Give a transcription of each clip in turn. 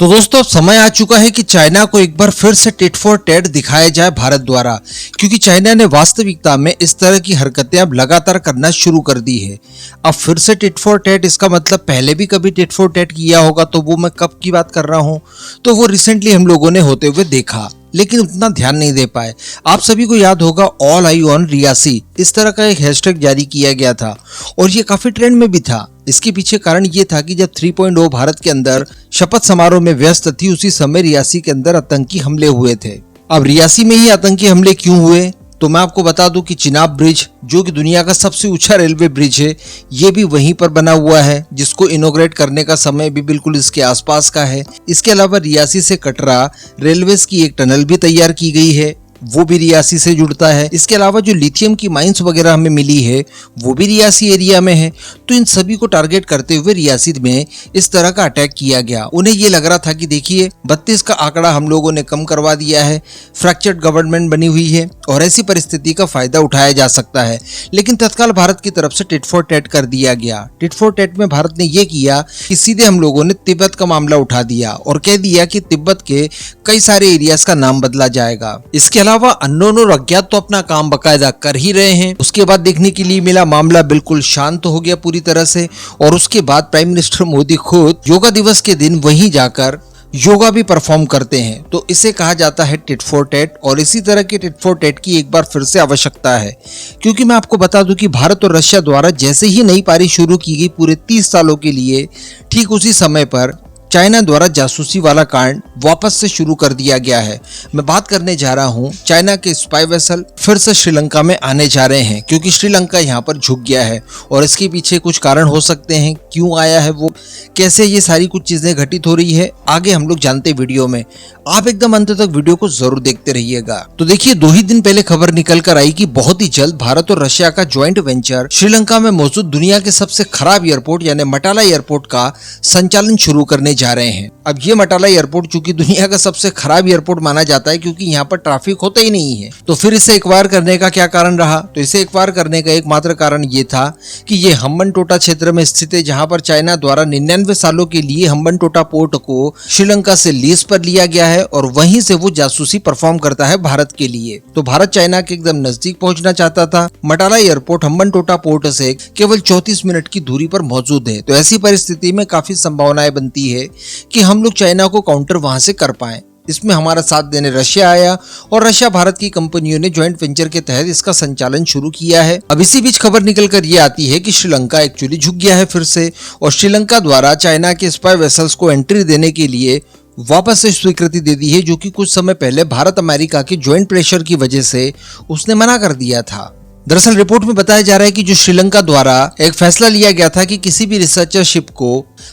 तो दोस्तों अब समय आ चुका है कि चाइना को एक बार फिर से टिट फॉर टैट दिखाया जाए भारत द्वारा, क्योंकि चाइना ने वास्तविकता में इस तरह की हरकतें अब लगातार करना शुरू कर दी है। अब फिर से टिट फॉर टैट, इसका मतलब पहले भी कभी टिट फॉर टैट किया होगा, तो वो मैं कब की बात कर रहा हूँ, तो वो रिसेंटली हम लोगों ने होते हुए देखा, लेकिन उतना ध्यान नहीं दे पाए। आप सभी को याद होगा ऑल आई ऑन रियासी, इस तरह का एक हैशटैग जारी किया गया था और ये काफी ट्रेंड में भी था। इसके पीछे कारण ये था कि जब 3.0 भारत के अंदर शपथ समारोह में व्यस्त थी, उसी समय रियासी के अंदर आतंकी हमले हुए थे। अब रियासी में ही आतंकी हमले क्यों हुए, तो मैं आपको बता दूं कि चिनाब ब्रिज, जो कि दुनिया का सबसे ऊंचा रेलवे ब्रिज है, ये भी वहीं पर बना हुआ है, जिसको इनॉग्रेट करने का समय भी बिल्कुल इसके आसपास का है। इसके अलावा रियासी से कटरा रेलवेज की एक टनल भी तैयार की गई है, वो भी रियासी से जुड़ता है। इसके अलावा जो लिथियम की माइंस वगैरह हमें मिली है, वो भी रियासी एरिया में है। तो इन सभी को टारगेट करते हुए रियासी में इस तरह का अटैक किया गया। उन्हें ये लग रहा था कि देखिए 32 का आंकड़ा हम लोगों ने कम करवा दिया है, फ्रैक्चर्ड गवर्नमेंट बनी हुई है और ऐसी परिस्थिति का फायदा उठाया जा सकता है। लेकिन तत्काल भारत की तरफ से टिट फॉर टैट कर दिया गया। टिट फॉर टैट में भारत ने ये किया कि सीधे हम लोगों ने तिब्बत का मामला उठा दिया और कह दिया कि तिब्बत के कई सारे एरियाज का नाम बदला जाएगा। इसके अलावा अननोन और अज्ञात तो अपना काम बकायदा कर ही रहे हैं। उसके बाद देखने के लिए मिला मामला बिल्कुल शांत हो गया पूरी तरह से, और उसके बाद प्राइम मिनिस्टर मोदी खुद योगा दिवस के दिन वहीं जाकर योगा भी परफॉर्म करते हैं। तो इसे कहा जाता है टिट फॉर टैट, और इसी तरह के टिट फॉर टैट की एक बार फिर से आवश्यकता है, क्योंकि मैं आपको बता दूं कि भारत और रशिया द्वारा जैसे ही नई पारी शुरू की गई पूरे 30 सालों के लिए, ठीक उसी समय पर चाइना द्वारा जासूसी वाला कांड वापस से शुरू कर दिया गया है। मैं बात करने जा रहा हूं चाइना के स्पाई वेसल फिर से श्रीलंका में आने जा रहे हैं, क्योंकि श्रीलंका यहां पर झुक गया है और इसके पीछे कुछ कारण हो सकते हैं। क्यों आया है वो, कैसे ये सारी कुछ चीजें घटित हो रही है, आगे हम लोग जानते वीडियो में। आप एकदम अंत तक वीडियो को जरूर देखते रहिएगा। तो देखिए 2 ही दिन पहले खबर निकल कर आई कि बहुत ही जल्द भारत और रशिया का ज्वाइंट वेंचर श्रीलंका में मौजूद दुनिया के सबसे खराब एयरपोर्ट यानी मटाला एयरपोर्ट का संचालन शुरू करने जा रहे हैं। अब ये मटाला एयरपोर्ट चूंकि दुनिया का सबसे खराब एयरपोर्ट माना जाता है, क्योंकि यहाँ पर ट्रैफिक होता ही नहीं है, तो फिर इसे एक्वायर करने का क्या कारण रहा, तो इसे एक्वायर करने का एकमात्र कारण ये था कि ये हम्बनटोटा क्षेत्र में स्थित है, जहाँ पर चाइना द्वारा 99 सालों के लिए हम्बनटोटा पोर्ट को श्रीलंका से लीज पर लिया गया है और वहीं से वो जासूसी परफॉर्म करता है भारत के लिए। तो भारत चाइना के एकदम नजदीक पहुंचना चाहता था। मटाला एयरपोर्ट हम्बनटोटा पोर्ट से केवल 34 मिनट की दूरी पर मौजूद है। तो ऐसी परिस्थिति में काफी संभावनाएं बनती है कि हम लोग चाइना को काउंटर वहां से कर पाएं। इसमें हमारा साथ देने रशिया आया और रशिया भारत की कंपनियों ने ज्वाइंट वेंचर के तहत इसका संचालन शुरू किया है। अब इसी बीच खबर निकल कर ये आती है कि श्रीलंका एक्चुअली झुक गया है फिर से, और श्रीलंका द्वारा चाइना के स्पाई वेसल्स को एंट्री देने के लिए वापस से स्वीकृति दे दी है, जो कि कुछ समय पहले भारत अमेरिका के ज्वाइंट प्रेशर की वजह से उसने मना कर दिया था। दरअसल रिपोर्ट में बताया जा रहा है कि जो श्रीलंका द्वारा एक फैसला लिया गया था कि किसी भी रिसर्चर शिप को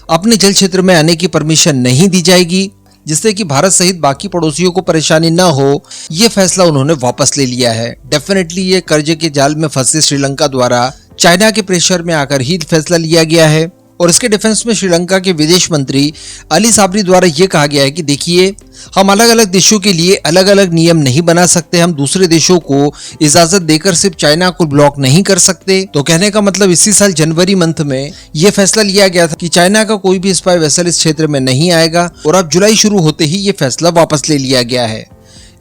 अपने जल क्षेत्र में आने की परमिशन नहीं दी जाएगी, जिससे कि भारत सहित बाकी पड़ोसियों को परेशानी न हो, ये फैसला उन्होंने वापस ले लिया है। डेफिनेटली ये कर्जे के जाल में फंसे श्रीलंका द्वारा चाइना के प्रेशर में आकर ही फैसला लिया गया है। और इसके डिफेंस में श्रीलंका के विदेश मंत्री अली साबरी द्वारा ये कहा गया है कि देखिए हम अलग अलग देशों के लिए अलग अलग नियम नहीं बना सकते, हम दूसरे देशों को इजाजत देकर सिर्फ चाइना को ब्लॉक नहीं कर सकते। तो कहने का मतलब इसी साल जनवरी मंथ में ये फैसला लिया गया था कि चाइना का कोई भी स्पाई वेसल इस क्षेत्र में नहीं आएगा, और अब जुलाई शुरू होते ही ये फैसला वापस ले लिया गया है।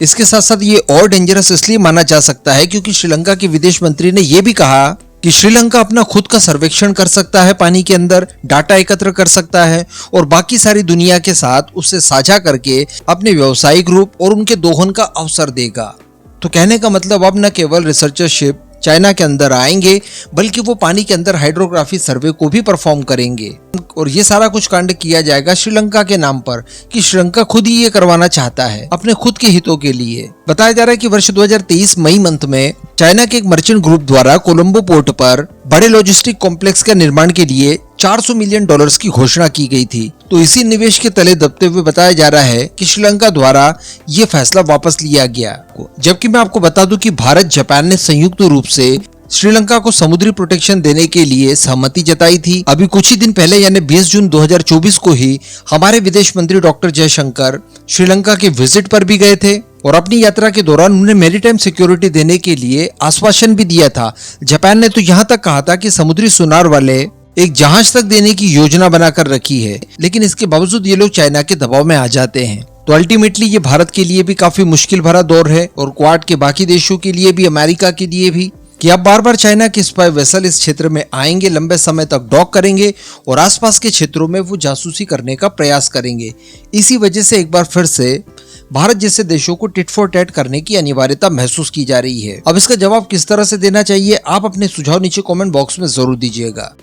इसके साथ साथ ये और डेंजरस इसलिए माना जा सकता है क्योंकि श्रीलंका के विदेश मंत्री ने यह भी कहा कि श्रीलंका अपना खुद का सर्वेक्षण कर सकता है, पानी के अंदर डाटा एकत्र कर सकता है और बाकी सारी दुनिया के साथ उससे साझा करके अपने व्यावसायिक रूप और उनके दोहन का अवसर देगा। तो कहने का मतलब अब न केवल रिसर्चरशिप चाइना के अंदर आएंगे, बल्कि वो पानी के अंदर हाइड्रोग्राफी सर्वे को भी परफॉर्म करेंगे। और ये सारा कुछ कांड किया जाएगा श्रीलंका के नाम पर, कि श्रीलंका खुद ही ये करवाना चाहता है अपने खुद के हितों के लिए। बताया जा रहा है कि वर्ष 2023 मई मंथ में चाइना के एक मर्चेंट ग्रुप द्वारा कोलंबो पोर्ट पर बड़े लॉजिस्टिक कॉम्प्लेक्स का निर्माण के लिए $400 मिलियन की घोषणा की गई थी। तो इसी निवेश के तले दबते हुए बताया जा रहा है कि श्रीलंका द्वारा ये फैसला वापस लिया गया। जबकि मैं आपको बता दूं कि भारत जापान ने संयुक्त रूप से श्रीलंका को समुद्री प्रोटेक्शन देने के लिए सहमति जताई थी। अभी कुछ ही दिन पहले यानी 20 जून 2024 को ही हमारे विदेश मंत्री डॉक्टर जयशंकर श्रीलंका के विजिट पर भी गए थे और अपनी यात्रा के दौरान उन्हें मैरीटाइम सिक्योरिटी देने के लिए आश्वासन भी दिया था। जापान ने तो यहाँ तक कहा था कि समुद्री सुनार वाले एक जहाज तक देने की योजना बनाकर रखी है, लेकिन इसके बावजूद ये लोग चाइना के दबाव में आ जाते हैं। तो अल्टीमेटली ये भारत के लिए भी काफी मुश्किल भरा दौर है और क्वाड के बाकी देशों के लिए भी, अमेरिका के लिए भी, कि अब बार बार चाइना के स्पाई वेसल इस क्षेत्र में आएंगे, लंबे समय तक डॉक करेंगे और आसपास के क्षेत्रों में वो जासूसी करने का प्रयास करेंगे। इसी वजह से एक बार फिर से भारत जैसे देशों को टिट फॉर टैट करने की अनिवार्यता महसूस की जा रही है। अब इसका जवाब किस तरह से देना चाहिए, आप अपने सुझाव नीचे कमेंट बॉक्स में जरूर दीजिएगा।